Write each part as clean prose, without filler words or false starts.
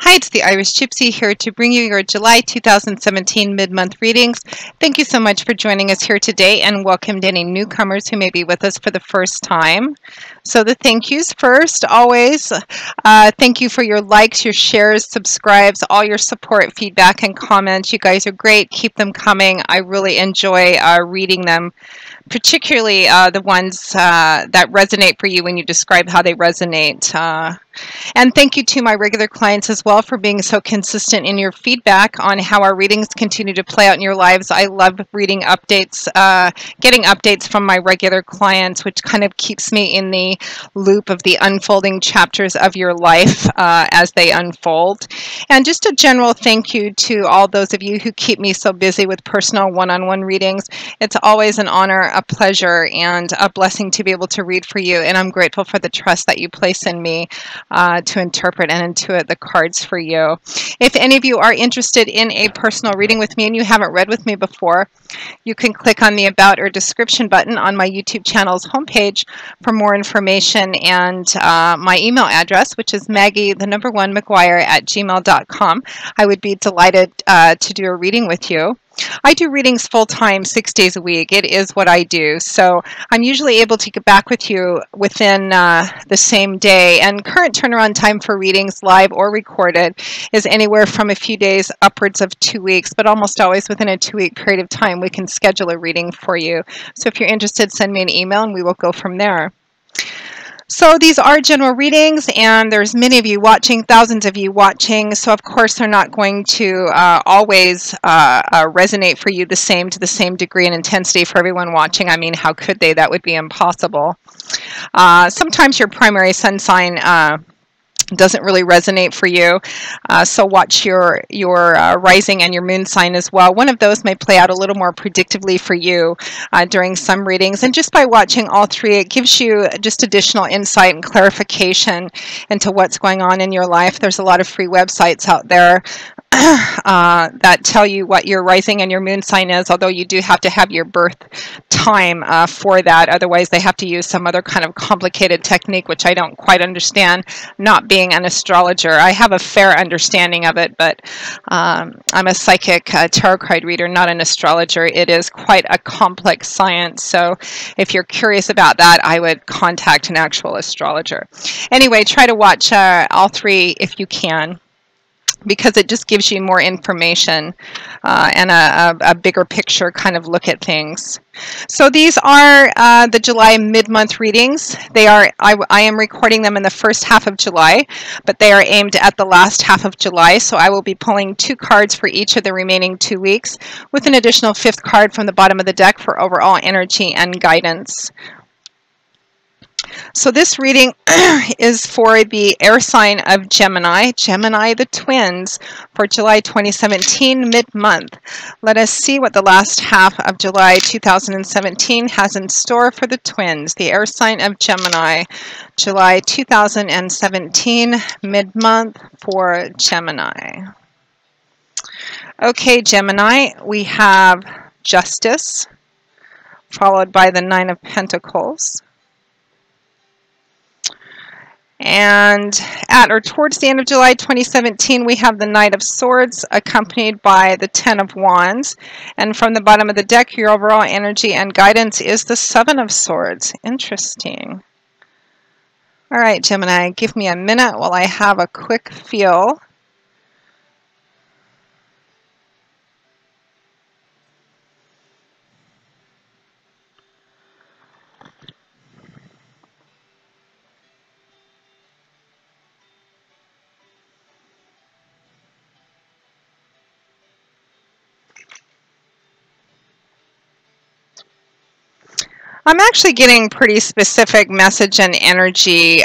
Hi, it's the Irish Gypsy here to bring you your July 2017 mid-month readings. Thank you so much for joining us here today, and welcome to any newcomers who may be with us for the first time. So the thank yous first, always. Thank you for your likes, your shares, subscribes, all your support, feedback, and comments. You guys are great. Keep them coming. I really enjoy reading them, particularly the ones that resonate for you when you describe how they resonate. And thank you to my regular clients as well for being so consistent in your feedback on how our readings continue to play out in your lives. I love reading updates, getting updates from my regular clients, which kind of keeps me in the loop of the unfolding chapters of your life as they unfold. And just a general thank you to all those of you who keep me so busy with personal one-on-one readings. It's always an honor, a pleasure, and a blessing to be able to read for you. And I'm grateful for the trust that you place in me to interpret and intuit the cards for you. If any of you are interested in a personal reading with me and you haven't read with me before, you can click on the About or Description button on my YouTube channel's homepage for more information and my email address, which is Maggie1McGuire@gmail.com. I would be delighted to do a reading with you. I do readings full-time, 6 days a week. It is what I do. So I'm usually able to get back with you within the same day. And current turnaround time for readings, live or recorded, is anywhere from a few days upwards of 2 weeks, but almost always within a 2-week period of time, we can schedule a reading for you. So if you're interested, send me an email and we will go from there. So these are general readings, and there's many of you watching, thousands of you watching, so of course they're not going to always resonate for you to the same degree and intensity for everyone watching. I mean, how could they? That would be impossible. Sometimes your primary sun sign doesn't really resonate for you, so watch your rising and your moon sign as well. One of those may play out a little more predictively for you during some readings, and just by watching all three, it gives you just additional insight and clarification into what's going on in your life. There's a lot of free websites out there that tell you what your rising and your moon sign is, although you do have to have your birth time for that. Otherwise, they have to use some other kind of complicated technique, which I don't quite understand, not being an astrologer. I have a fair understanding of it, but I'm a psychic tarot card reader, not an astrologer. It is quite a complex science, so if you're curious about that, I would contact an actual astrologer. Anyway, try to watch all three if you can, because it just gives you more information and a bigger picture kind of look at things. So these are the July mid-month readings. They are, I am recording them in the first half of July, but they are aimed at the last half of July. So I will be pulling 2 cards for each of the remaining 2 weeks, with an additional 5th card from the bottom of the deck for overall energy and guidance. So this reading is for the air sign of Gemini, the twins, for July 2017 mid-month. Let us see what the last half of July 2017 has in store for the twins, the air sign of Gemini, July 2017 mid-month for Gemini. Okay, Gemini, we have Justice, followed by the 9 of Pentacles. And at or towards the end of July 2017, we have the Knight of Swords accompanied by the 10 of Wands. And from the bottom of the deck, your overall energy and guidance is the 7 of Swords. Interesting. All right, Gemini, give me a minute while I have a quick feel. I'm actually getting pretty specific message and energy.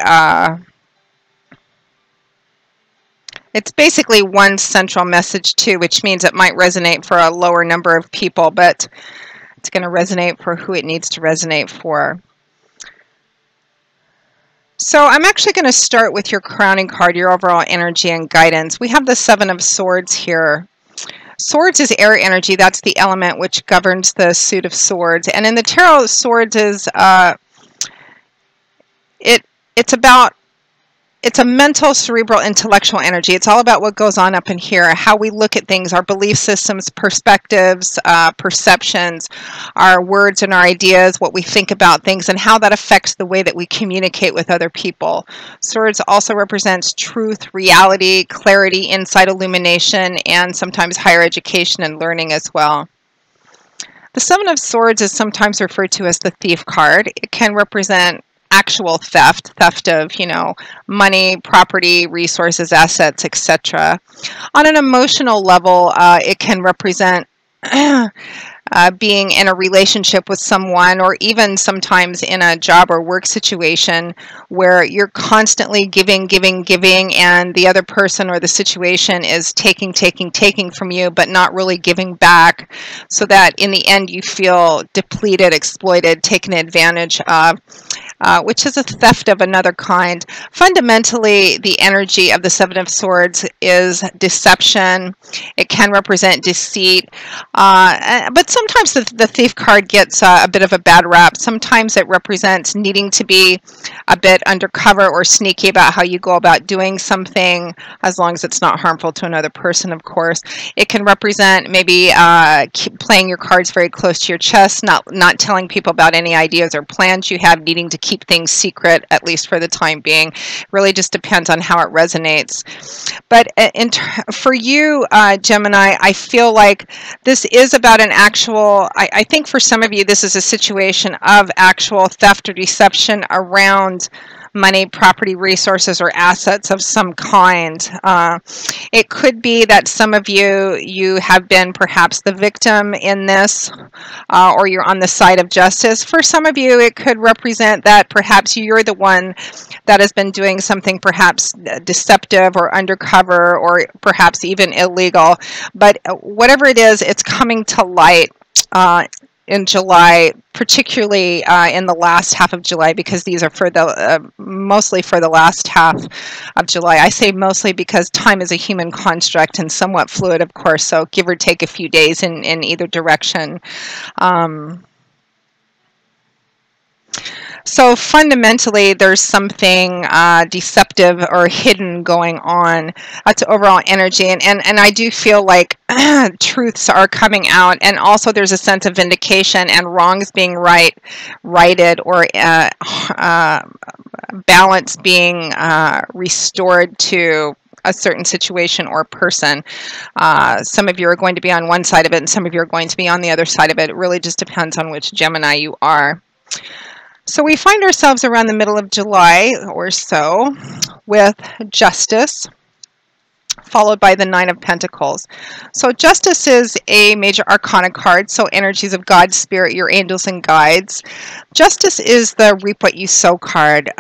It's basically one central message too, which means it might resonate for a lower number of people, but it's going to resonate for who it needs to resonate for. So I'm actually going to start with your crowning card, your overall energy and guidance. We have the 7 of Swords here. Swords is air energy. That's the element which governs the suit of swords. And in the tarot, swords is it's about it's a mental, cerebral, intellectual energy. It's all about what goes on up in here, how we look at things, our belief systems, perspectives, perceptions, our words and our ideas, what we think about things, and how that affects the way that we communicate with other people. Swords also represents truth, reality, clarity, insight, illumination, and sometimes higher education and learning as well. The Seven of Swords is sometimes referred to as the Thief card. It can represent actual theft, theft of, money, property, resources, assets, etc. On an emotional level, it can represent being in a relationship with someone, or even sometimes in a job or work situation where you're constantly giving, and the other person or the situation is taking from you, but not really giving back, so that in the end you feel depleted, exploited, taken advantage of. Which is a theft of another kind. Fundamentally, the energy of the Seven of Swords is deception. It can represent deceit. But sometimes the Thief card gets a bit of a bad rap. Sometimes it represents needing to be a bit undercover or sneaky about how you go about doing something, as long as it's not harmful to another person, of course. It can represent maybe playing your cards very close to your chest, not telling people about any ideas or plans you have, needing to keep things secret, at least for the time being. Really just depends on how it resonates. But for you, Gemini, I feel like this is about an actual, I think for some of you, this is a situation of actual theft or deception around money, property, resources, or assets of some kind. It could be that some of you have been perhaps the victim in this, or you're on the side of justice. For some of you, it could represent that perhaps you're the one that has been doing something perhaps deceptive or undercover, or perhaps even illegal. But whatever it is, it's coming to light in July, particularly in the last half of July, because these are for the mostly for the last half of July. I say mostly because time is a human construct and somewhat fluid, of course, so give or take a few days in either direction. So fundamentally, there's something deceptive or hidden going on to overall energy. And I do feel like truths are coming out. And also there's a sense of vindication and wrongs being righted, or balance being restored to a certain situation or person. Some of you are going to be on one side of it, and some of you are going to be on the other side of it. It really just depends on which Gemini you are. So we find ourselves around the middle of July or so with Justice, followed by the Nine of Pentacles. So Justice is a major arcana card, so energies of God, Spirit, your angels and guides. Justice is the reap what you sow card.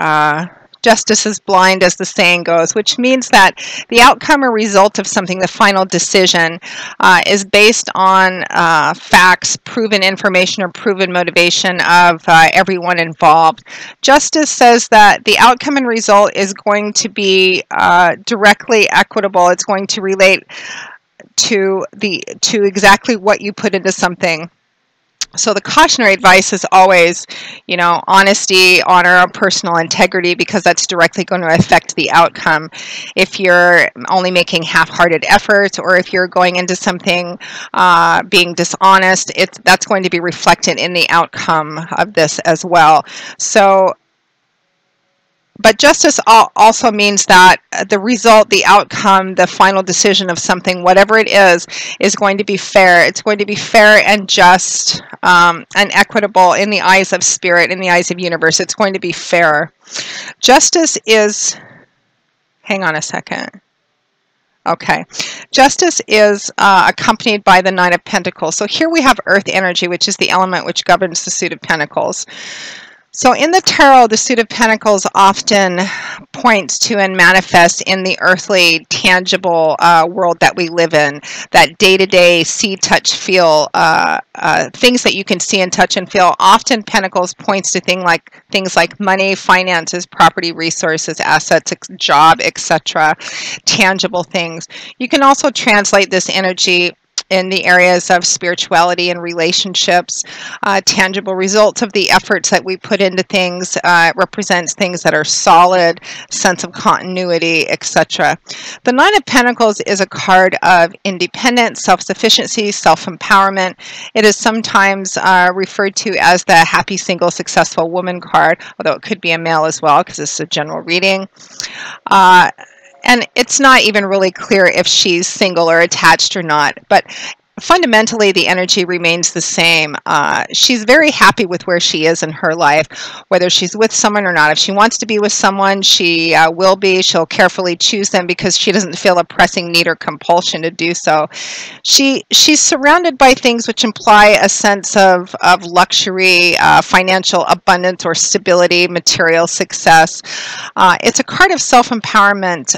Justice is blind, as the saying goes, which means that the outcome or result of something, the final decision, is based on facts, proven information, or proven motivation of everyone involved. Justice says that the outcome and result is going to be directly equitable. It's going to relate to exactly what you put into something. So the cautionary advice is always, honesty, honor, personal integrity, because that's directly going to affect the outcome. If you're only making half-hearted efforts, or if you're going into something being dishonest, that's going to be reflected in the outcome of this as well. So, but justice also means that the result, the outcome, the final decision of something, whatever it is going to be fair. It's going to be fair and just and equitable in the eyes of Spirit, in the eyes of universe. It's going to be fair. Justice is, hang on a second. Okay. Justice is accompanied by the Nine of Pentacles. So here we have Earth energy, which is the element which governs the suit of Pentacles. So in the tarot, the suit of Pentacles often points to and manifests in the earthly, tangible world that we live in, that day-to-day see, touch, feel, things that you can see and touch and feel. Often Pentacles points to things like money, finances, property, resources, assets, job, etc., tangible things. You can also translate this energy in the areas of spirituality and relationships, tangible results of the efforts that we put into things. It represents things that are solid, sense of continuity, etc. The Nine of Pentacles is a card of independence, self-sufficiency, self-empowerment. It is sometimes referred to as the happy, single, successful woman card, although it could be a male as well because it's a general reading. And it's not even really clear if she's single or attached or not, but fundamentally the energy remains the same. She's very happy with where she is in her life, whether she's with someone or not. If she wants to be with someone, she will be. She'll carefully choose them because she doesn't feel a pressing need or compulsion to do so. She's surrounded by things which imply a sense of luxury, financial abundance or stability, material success. It's a card of self-empowerment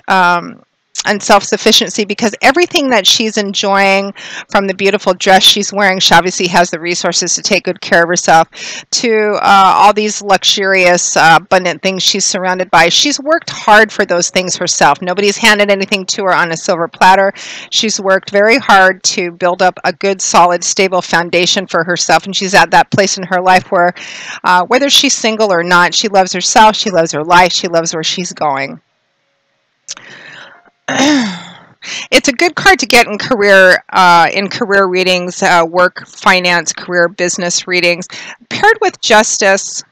and self-sufficiency because everything that she's enjoying, from the beautiful dress she's wearing, she obviously has the resources to take good care of herself, to all these luxurious, abundant things she's surrounded by. She's worked hard for those things herself. Nobody's handed anything to her on a silver platter. She's worked very hard to build up a good, solid, stable foundation for herself, and she's at that place in her life where, whether she's single or not, she loves herself, she loves her life, she loves where she's going. It's a good card to get in career readings, work, finance, career, business readings. Paired with justice,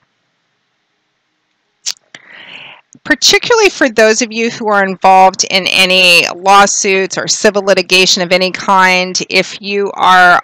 particularly for those of you who are involved in any lawsuits or civil litigation of any kind. If you are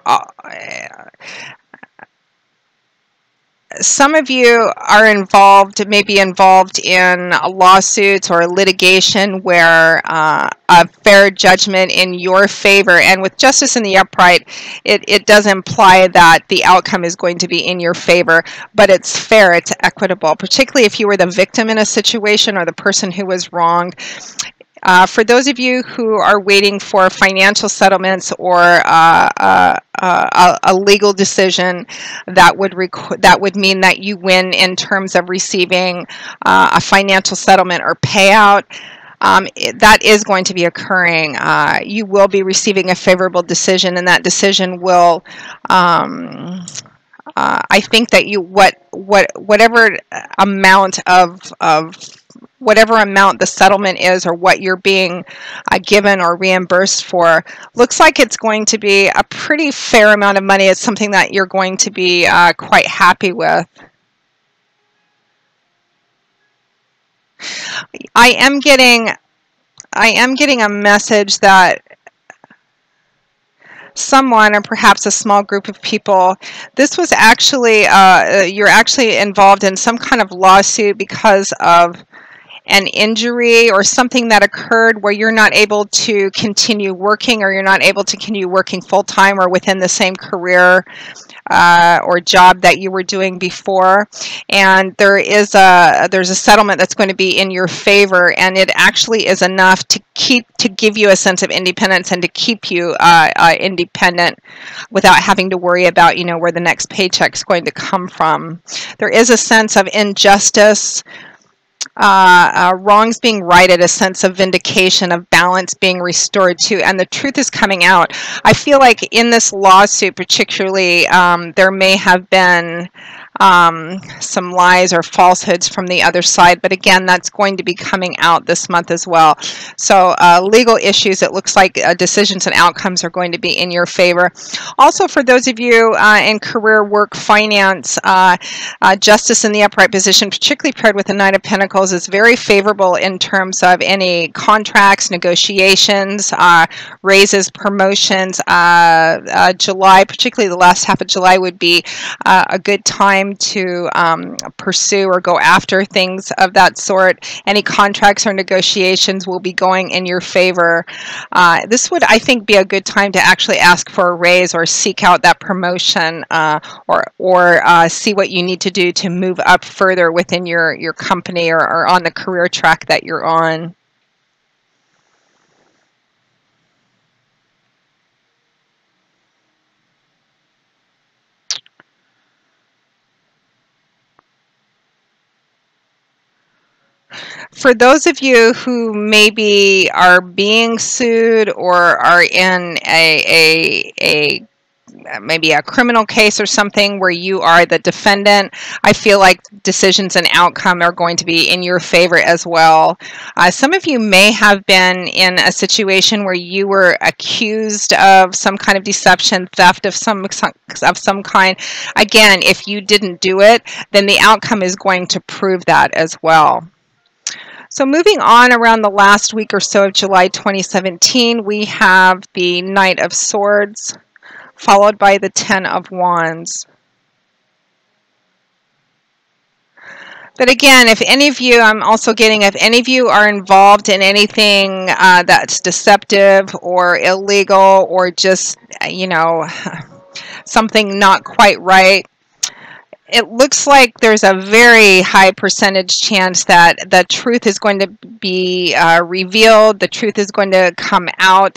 some of you are involved, maybe involved in lawsuits or litigation where a fair judgment in your favor, and with justice in the upright, it does imply that the outcome is going to be in your favor, but it's fair, it's equitable, particularly if you were the victim in a situation or the person who was wronged. For those of you who are waiting for financial settlements or a legal decision, that would mean that you win in terms of receiving a financial settlement or payout. That is going to be occurring. You will be receiving a favorable decision, and that decision will. I think that whatever amount whatever amount the settlement is or what you're being given or reimbursed for, looks like it's going to be a pretty fair amount of money. It's something that you're going to be quite happy with. I am getting a message that someone, or perhaps a small group of people, this was actually, you're actually involved in some kind of lawsuit because of an injury or something that occurred where you're not able to continue working, or you're not able to continue working full-time or within the same career or job that you were doing before, and there's a settlement that's going to be in your favor, and it actually is enough to give you a sense of independence and to keep you independent without having to worry about where the next paycheck is going to come from. There is a sense of injustice, wrongs being righted, a sense of vindication, of balance being restored too, and the truth is coming out. I feel like in this lawsuit particularly, there may have been some lies or falsehoods from the other side, but again, that's going to be coming out this month as well. So legal issues, it looks like decisions and outcomes are going to be in your favor. Also, for those of you in career, work, finance, justice in the upright position, particularly paired with the Knight of Pentacles, is very favorable in terms of any contracts, negotiations, raises, promotions. July, particularly the last half of July, would be a good time to pursue or go after things of that sort. Any contracts or negotiations will be going in your favor. This would, I think, be a good time to actually ask for a raise or seek out that promotion, or see what you need to do to move up further within your company or on the career track that you're on. For those of you who maybe are being sued or are in maybe a criminal case or something where you are the defendant, I feel like decisions and outcome are going to be in your favor as well. Some of you may have been in a situation where you were accused of some kind of deception, theft of some kind. Again, if you didn't do it, then the outcome is going to prove that as well. So moving on, around the last week or so of July 2017, we have the Knight of Swords, followed by the Ten of Wands. But again, if any of you, I'm also getting, if any of you are involved in anything that's deceptive or illegal or just, something not quite right, it looks like there's a very high percentage chance that the truth is going to be revealed. The truth is going to come out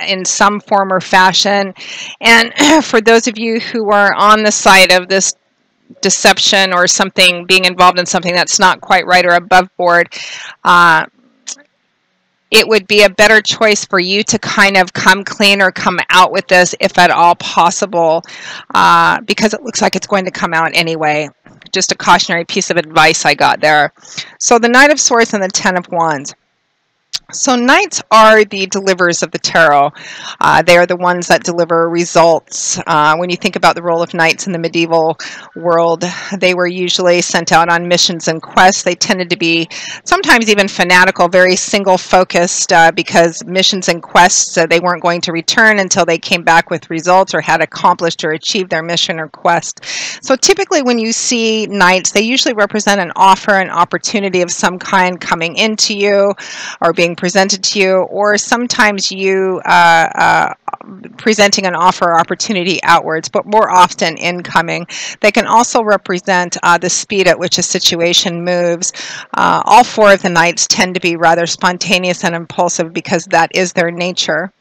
in some form or fashion. And for those of you who are on the side of this deception or something, being involved in something that's not quite right or above board, it would be a better choice for you to kind of come clean or come out with this if at all possible, because it looks like it's going to come out anyway. Just a cautionary piece of advice I got there. So the Knight of Swords and the Ten of Wands. So knights are the deliverers of the tarot. They are the ones that deliver results. When you think about the role of knights in the medieval world, they were usually sent out on missions and quests. They tended to be sometimes even fanatical, very single-focused, because missions and quests, they weren't going to return until they came back with results or had accomplished or achieved their mission or quest. So typically when you see knights, they usually represent an offer, an opportunity of some kind coming into you or being presented to you, or sometimes you presenting an offer or opportunity outwards, but more often incoming. They can also represent the speed at which a situation moves. All four of the knights tend to be rather spontaneous and impulsive because that is their nature.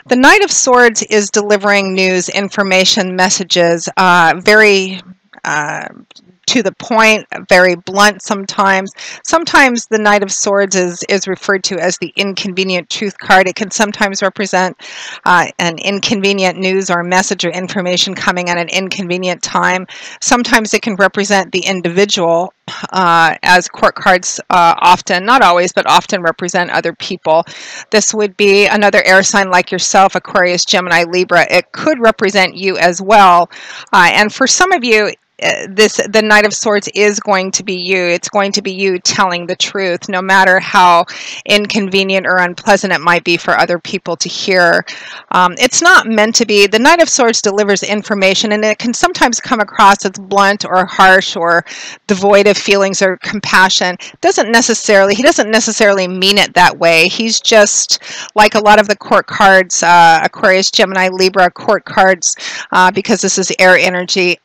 The Knight of Swords is delivering news, information, messages, very to the point, very blunt sometimes. Sometimes the Knight of Swords is referred to as the inconvenient truth card. It can sometimes represent an inconvenient news or message or information coming at an inconvenient time. Sometimes it can represent the individual, as court cards often, not always, but often represent other people. This would be another air sign like yourself, Aquarius, Gemini, Libra. It could represent you as well. And for some of you, the Knight of Swords is going to be you. It's going to be you telling the truth, no matter how inconvenient or unpleasant it might be for other people to hear. It's not meant to be. The Knight of Swords delivers information, and it can sometimes come across as blunt or harsh or devoid of feelings or compassion. He doesn't necessarily mean it that way. He's just like a lot of the court cards, Aquarius, Gemini, Libra, court cards, because this is air energy.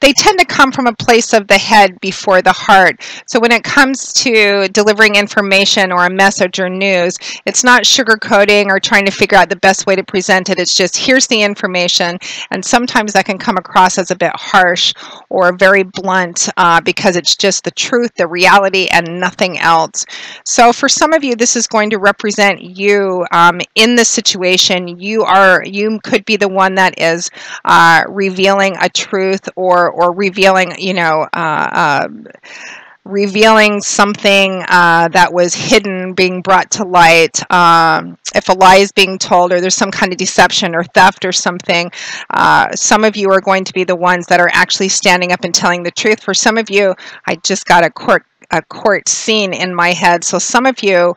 They tend to come from a place of the head before the heart. So when it comes to delivering information or a message or news, it's not sugarcoating or trying to figure out the best way to present it. It's just, here's the information. And sometimes that can come across as a bit harsh or very blunt because it's just the truth, the reality, and nothing else. So for some of you, this is going to represent you in this situation. You could be the one that is revealing a truth or revealing, revealing something that was hidden being brought to light. If a lie is being told or there's some kind of deception or theft or something, some of you are going to be the ones that are actually standing up and telling the truth. For some of you, I just got a court scene in my head. So some of you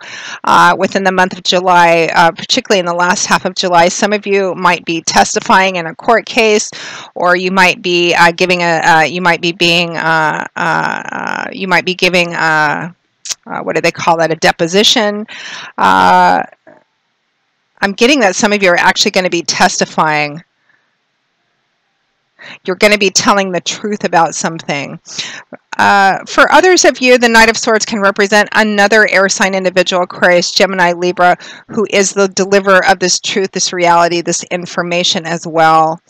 within the month of July, particularly in the last half of July, some of you might be testifying in a court case, or you might be giving what do they call that, a deposition. I'm getting that some of you are actually going to be testifying. You're going to be telling the truth about something. For others of you, the Knight of Swords can represent another air sign individual, Aquarius, Gemini, Libra, who is the deliverer of this truth, this reality, this information as well.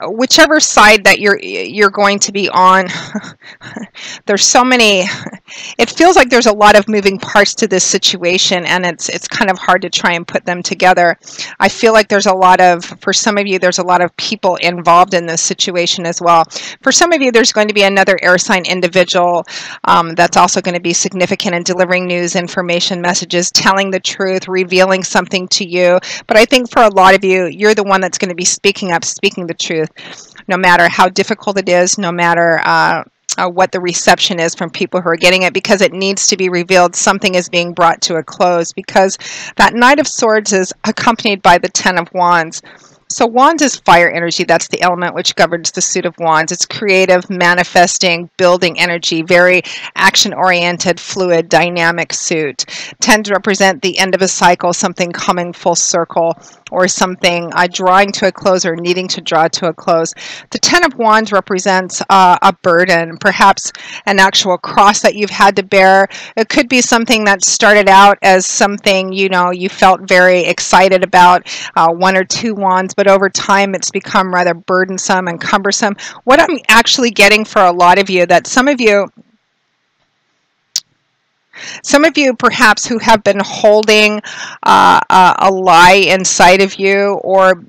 whichever side that you're going to be on, there's so many. It feels like there's a lot of moving parts to this situation, and it's kind of hard to try and put them together. I feel like there's a lot of, for some of you, there's a lot of people involved in this situation as well. For some of you, there's going to be another air sign individual that's also going to be significant in delivering news, information, messages, telling the truth, revealing something to you. But I think for a lot of you, you're the one that's going to be speaking up, speaking the truth, no matter how difficult it is, no matter what the reception is from people who are getting it, because it needs to be revealed. Something is being brought to a close, because that Knight of Swords is accompanied by the Ten of Wands. So wands is fire energy. That's the element which governs the suit of wands. It's creative, manifesting, building energy, very action-oriented, fluid, dynamic suit. Tend to represent the end of a cycle, something coming full circle, or something drawing to a close or needing to draw to a close. The Ten of Wands represents a burden, perhaps an actual cross that you've had to bear. It could be something that started out as something, you know, you felt very excited about, one or two wands, but over time it's become rather burdensome and cumbersome. What I'm actually getting for a lot of you, that some of you perhaps who have been holding a lie inside of you, or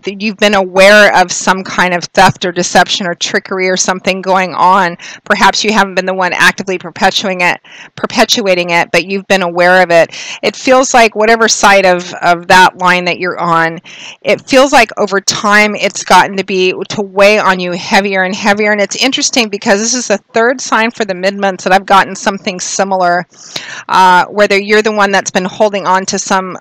you've been aware of some kind of theft or deception or trickery or something going on. Perhaps you haven't been the one actively perpetuating it, but you've been aware of it. It feels like whatever side of that line that you're on, it feels like over time it's gotten to weigh on you heavier and heavier. And it's interesting because this is the third sign for the mid-months that I've gotten something similar. Whether you're the one that's been holding on to some,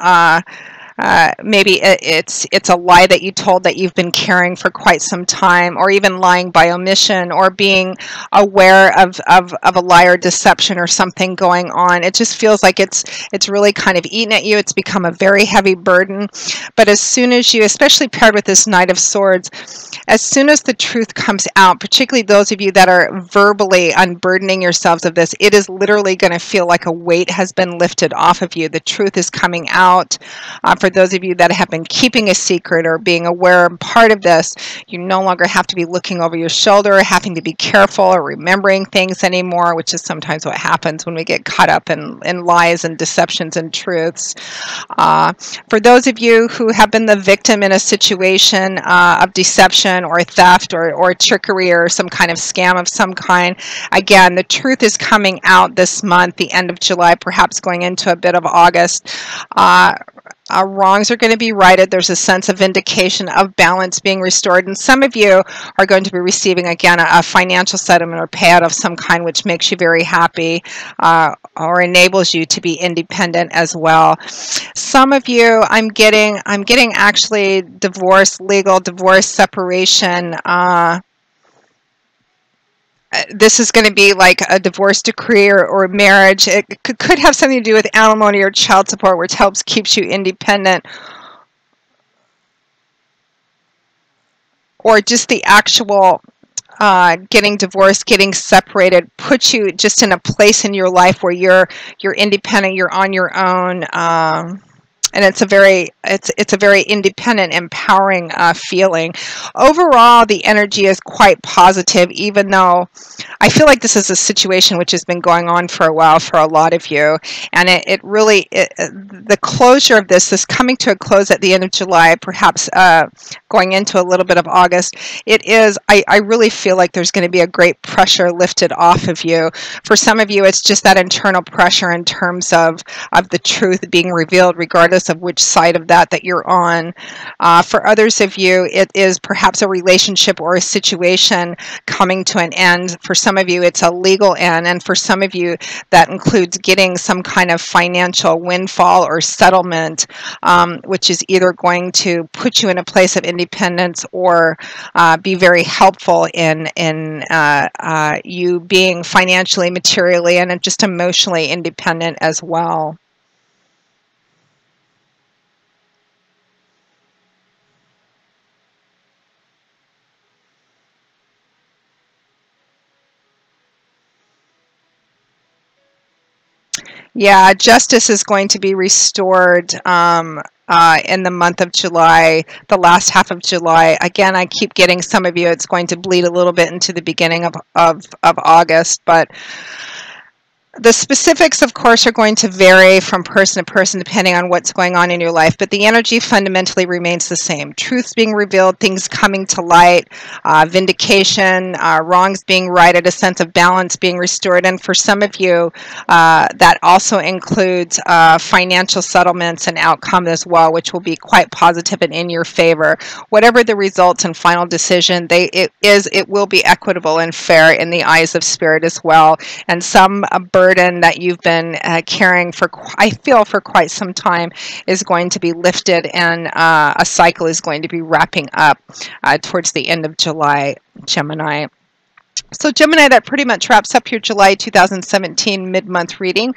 maybe it's a lie that you told that you've been carrying for quite some time, or even lying by omission, or being aware of a lie or deception or something going on. It just feels like it's really kind of eaten at you. It's become a very heavy burden. But as soon as you, especially paired with this Knight of Swords, as soon as the truth comes out, particularly those of you that are verbally unburdening yourselves of this, it is literally going to feel like a weight has been lifted off of you. The truth is coming out. For those of you that have been keeping a secret or being aware and part of this, you no longer have to be looking over your shoulder, having to be careful or remembering things anymore, which is sometimes what happens when we get caught up in lies and deceptions and truths. For those of you who have been the victim in a situation of deception or theft or trickery or some kind of scam of some kind, again, the truth is coming out this month, the end of July, perhaps going into a bit of August. Wrongs are going to be righted. There's a sense of vindication, of balance being restored. And some of you are going to be receiving, again, a financial settlement or payout of some kind, which makes you very happy or enables you to be independent as well. Some of you, I'm getting actually divorce, legal divorce, separation. This is going to be like a divorce decree or marriage. It could have something to do with alimony or child support, which keeps you independent, or just the actual getting divorced, getting separated, puts you just in a place in your life where you're independent, you're on your own. And it's a very independent, empowering feeling. Overall, the energy is quite positive, even though I feel like this is a situation which has been going on for a while for a lot of you. And the closure of this coming to a close at the end of July, perhaps going into a little bit of August, I really feel like there's going to be a great pressure lifted off of you. For some of you, it's just that internal pressure in terms of the truth being revealed, regardless of which side of that you're on. For others of you, it is perhaps a relationship or a situation coming to an end. For some of you, it's a legal end, and for some of you, that includes getting some kind of financial windfall or settlement, which is either going to put you in a place of independence or be very helpful in you being financially, materially, and just emotionally independent as well. Yeah, justice is going to be restored. in the month of July, the last half of July. Again, I keep getting some of you, it's going to bleed a little bit into the beginning of August, but the specifics, of course, are going to vary from person to person depending on what's going on in your life, but the energy fundamentally remains the same. Truths being revealed, things coming to light, vindication, wrongs being righted, a sense of balance being restored, and for some of you, that also includes financial settlements and outcome as well, which will be quite positive and in your favor. Whatever the results and final decision, it will be equitable and fair in the eyes of Spirit as well, and some burden that you've been carrying for, I feel, for quite some time is going to be lifted, and a cycle is going to be wrapping up towards the end of July, Gemini. So Gemini, that pretty much wraps up your July 2017 mid-month reading.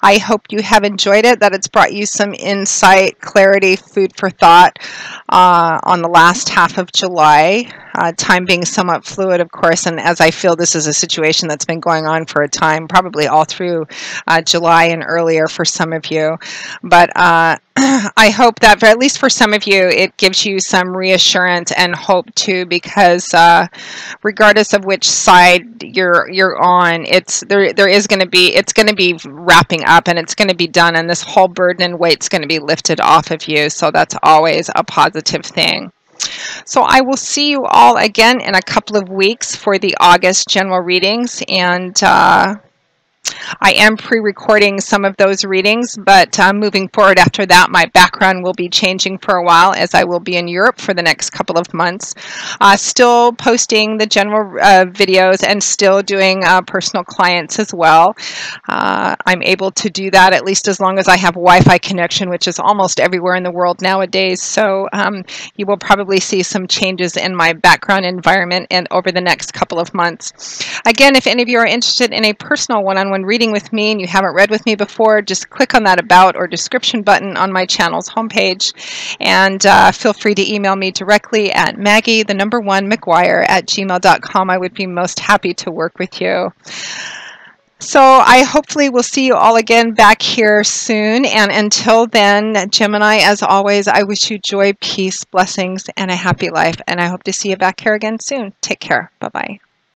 I hope you have enjoyed it, that it's brought you some insight, clarity, food for thought on the last half of July. Time being somewhat fluid, of course, and as I feel this is a situation that's been going on for a time, probably all through July and earlier for some of you. But I hope that, at least for some of you, it gives you some reassurance and hope too, because regardless of which side you're on, it's going to be wrapping up, and it's going to be done, and this whole burden and weight's going to be lifted off of you. So that's always a positive thing. So I will see you all again in a couple of weeks for the August general readings, and I am pre-recording some of those readings, but moving forward after that, my background will be changing for a while, as I will be in Europe for the next couple of months. Still posting the general videos and still doing personal clients as well. I'm able to do that at least as long as I have Wi-Fi connection, which is almost everywhere in the world nowadays. So you will probably see some changes in my background environment and over the next couple of months. Again, if any of you are interested in a personal one-on-one reading with me and you haven't read with me before, just click on that About or Description button on my channel's homepage, and feel free to email me directly at Maggie1McGuire@gmail.com. I would be most happy to work with you. So I hopefully will see you all again back here soon, and until then, Gemini, as always, I wish you joy, peace, blessings, and a happy life, and I hope to see you back here again soon. Take care. Bye-bye.